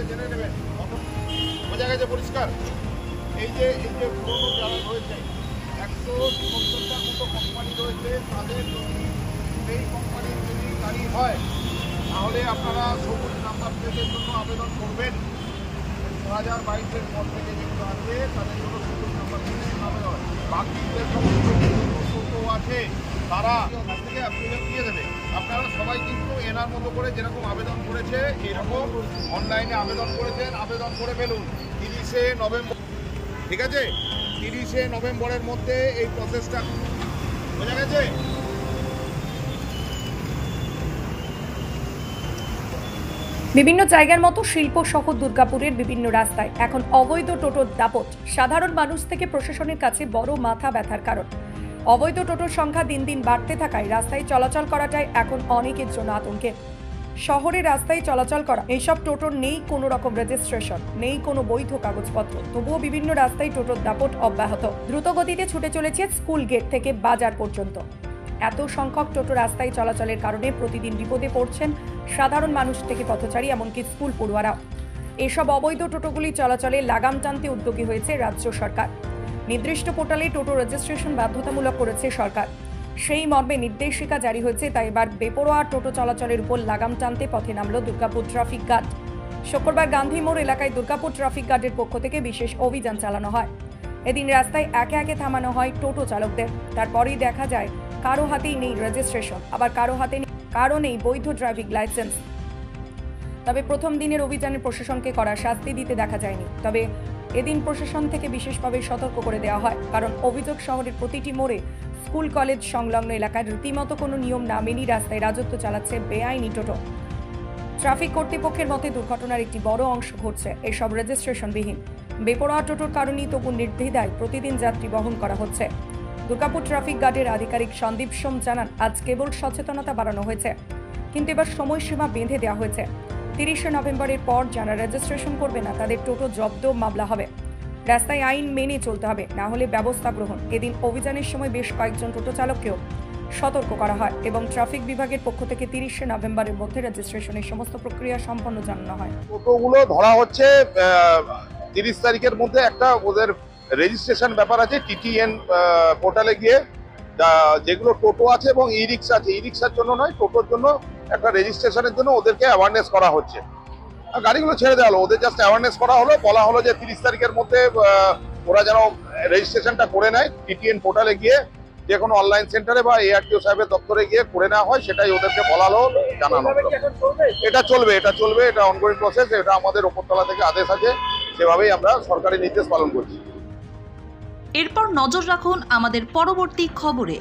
জেনে নেবেন। বোঝা গেছে পরিষ্কার? এই যে পুরোনো যারা রয়েছে 170টা মতো কোম্পানি রয়েছে, তাদের যদি সেই কোম্পানির যদি গাড়ি হয় তাহলে আপনারা সবুজ নাম্বার প্লেটের জন্য আবেদন করবেন। 2022-এর পর থেকে যেগুলো আছে তাদের জন্য সবুজ নাম্বার প্লেটের আবেদন। বাকি যে সমস্ত টোটো আছে তারা কাছ থেকে অ্যাপ্লিকেশন দিয়ে দেবে। আপনারা সবাই কিন্তু এনার মতো করে যেরকম আবেদন করেছে এরকম অনলাইনে আবেদন করেছেন, আবেদন করে ফেলুন 30শে নভেম্বর। ঠিক আছে, 30শে নভেম্বরের মধ্যে এই প্রসেসটা বোঝা গেছে। বিভিন্ন জায়গার মতো শিল্প শহর দুর্গাপুরের বিভিন্ন রাস্তায় এখন অবৈধ টোটোর দাপট সাধারণ মানুষ থেকে প্রশাসনের কাছে বড় মাথা ব্যথার কারণ। অবৈধ টোটোর সংখ্যা দিন দিন বাড়তে থাকায় রাস্তায় চলাচল করাটাই এখন অনেকের জন্য আতঙ্কের। শহরে রাস্তায় চলাচল করা এইসব টোটোর নেই কোনো রকম রেজিস্ট্রেশন, নেই কোনো বৈধ কাগজপত্র, তবুও বিভিন্ন রাস্তায় টোটোর দাপট অব্যাহত। দ্রুত গতিতে ছুটে চলেছে স্কুল গেট থেকে বাজার পর্যন্ত। এত সংখ্যক টোটো রাস্তায় চলাচলের কারণে প্রতিদিন বিপদে পড়ছেন সাধারণ মানুষ থেকে পথচারী, এমনকি স্কুল পড়ুয়ারাও। এসব অবৈধ টোটোগুলি চলাচলে লাগাম টানতে উদ্যোগী হয়েছে রাজ্য সরকার। নির্দিষ্ট পোর্টালে টোটো রেজিস্ট্রেশন বাধ্যতামূলক করেছে সরকার। সেই মর্মে নির্দেশিকা জারি হয়েছে, তাই এবার বেপরোয়া টোটো চলাচলের উপর লাগাম টানতে পথে নামল দুর্গাপুর ট্রাফিক গার্ড। শুক্রবার গান্ধী মোড় এলাকায় দুর্গাপুর ট্রাফিক গার্ডের পক্ষ থেকে বিশেষ অভিযান চালানো হয়। এদিন রাস্তায় একে একে থামানো হয় টোটো চালকদের। তারপরেই দেখা যায় কারো হাতেই নেই রেজিস্ট্রেশন, আবার কারো নেই বৈধ ড্রাইভিং লাইসেন্স। তবে প্রথম দিনের অভিযানে প্রশাসনকে কড়া শাস্তি দিতে দেখা যায়নি। তবে এদিন প্রশাসন থেকে বিশেষভাবে সতর্ক করে দেওয়া হয়, কারণ অভিযোগ শহরের প্রতিটি মোড়ে স্কুল কলেজ সংলগ্ন এলাকায় রীতিমতো কোনো নিয়ম না মেনেই রাস্তায় রাজত্ব চালাচ্ছে বেআইনি টোটো। ট্রাফিক কর্তৃপক্ষের মতে দুর্ঘটনার একটি বড় অংশ ঘটছে এসব রেজিস্ট্রেশনবিহীন বেপরোয়া টোটোর কারণেই তবু নির্দ্বিধায় প্রতিদিন যাত্রী বহন করা হচ্ছে। দুর্গাপুর ট্রাফিক গার্ডের আধিকারিক সন্দীপ সোম জানান, আজ কেবল সচেতনতা বাড়ানো হয়েছে, কিন্তু এবার সময়সীমা বেঁধে দেওয়া হয়েছে। 30শে নভেম্বরের পর যারা রেজিস্ট্রেশন করবে না তাদের টোটো জব্দ মামলা হবে। রাস্তায় আইন মেনে চলতে হবে, না হলে ব্যবস্থা গ্রহণ। এদিন অভিযানের সময় বেশ কয়েকজন টোটো চালককেও সতর্ক করা হয় এবং ট্রাফিক বিভাগের পক্ষ থেকে 30শে নভেম্বরের মধ্যে রেজিস্ট্রেশনের সমস্ত প্রক্রিয়া সম্পন্ন জানানো হয়। টোটোগুলো ধরা হচ্ছে 30 তারিখের মধ্যে। একটা ওদের রেজিস্ট্রেশন ব্যাপার আছে টিটিএন পোর্টালে গিয়ে, যেগুলো টোটো আছে এবং ই রিক্সা আছে, ই রিক্সার জন্য নয়, টোটোর জন্য একটা রেজিস্ট্রেশনের জন্য ওদেরকে অ্যাওয়ারনেস করা হচ্ছে। গাড়িগুলো ছেড়ে দেওয়া হলো, ওদের জাস্ট অ্যাওয়ারনেস করা হলো, বলা হলো যে 30 তারিখের মধ্যে ওরা যেন রেজিস্ট্রেশনটা করে নেয়। টিটিএন পোর্টালে গিয়ে যে কোনো অনলাইন সেন্টারে বা এআরটিও সাহেবের দপ্তরে গিয়ে করে নেওয়া হয়, সেটাই ওদেরকে বলা হলো, জানানো হলো। এটা চলবে, এটা অনগোয়িং প্রসেস। এটা আমাদের উপরতলা থেকে আদেশ আছে, সেভাবেই আমরা সরকারি নির্দেশ পালন করছি। এরপর নজর রাখুন আমাদের পরবর্তী খবরে।